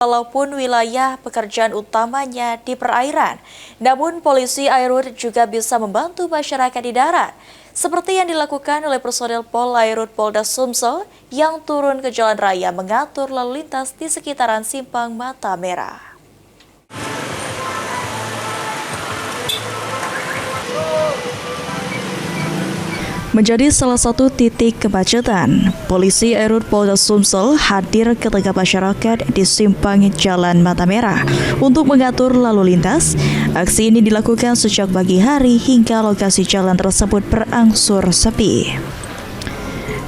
Walaupun wilayah pekerjaan utamanya di perairan, namun polisi Airut juga bisa membantu masyarakat di darat, seperti yang dilakukan oleh personel Pol Airut Polda Sumsel yang turun ke jalan raya mengatur lalu lintas di sekitaran Simpang Mata Merah. Menjadi salah satu titik kemacetan, polisi Airut Polda Sumsel hadir ke tengah masyarakat di simpang Jalan Mata Merah untuk mengatur lalu lintas. Aksi ini dilakukan sejak pagi hari hingga lokasi jalan tersebut berangsur sepi.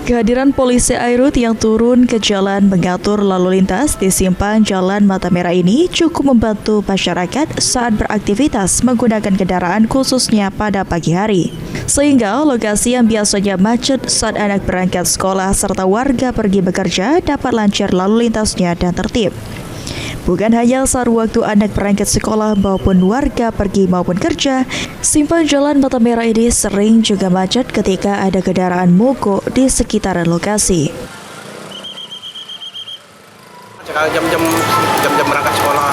Kehadiran polisi Airut yang turun ke jalan mengatur lalu lintas di simpang Jalan Mata Merah ini cukup membantu masyarakat saat beraktivitas menggunakan kendaraan khususnya pada pagi hari. Sehingga lokasi yang biasanya macet saat anak berangkat sekolah serta warga pergi bekerja dapat lancar lalu lintasnya dan tertib. Bukan hanya saat waktu anak berangkat sekolah maupun warga pergi maupun kerja, simpang Jalan Mata Merah ini sering juga macet ketika ada kendaraan mogok di sekitaran lokasi. Jam-jam berangkat sekolah,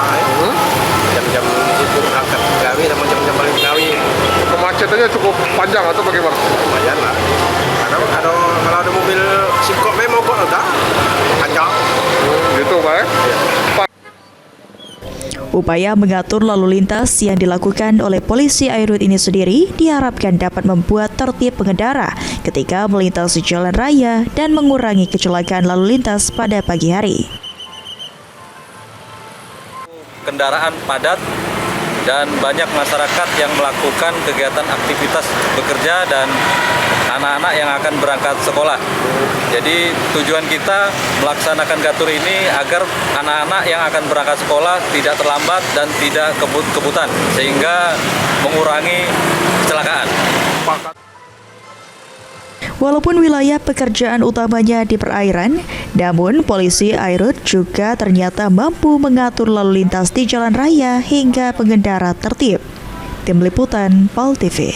jam-jam itu berangkat gawe sama jam-jam balik gawe. Kemacetannya cukup panjang atau bagaimana? Lumayan lah. Kalau ada mobil singkok mogok udah panjang. Gitu, Pak. Ya. Upaya mengatur lalu lintas yang dilakukan oleh polisi Airut ini sendiri diharapkan dapat membuat tertib pengendara ketika melintasi jalan raya dan mengurangi kecelakaan lalu lintas pada pagi hari. Kendaraan padat dan banyak masyarakat yang melakukan kegiatan aktivitas bekerja dan anak-anak yang akan berangkat sekolah. Jadi tujuan kita melaksanakan gatur ini agar anak-anak yang akan berangkat sekolah tidak terlambat dan tidak kebut-kebutan sehingga mengurangi kecelakaan. Walaupun wilayah pekerjaan utamanya di perairan, namun polisi Airut juga ternyata mampu mengatur lalu lintas di jalan raya hingga pengendara tertib. Tim Liputan PAL TV.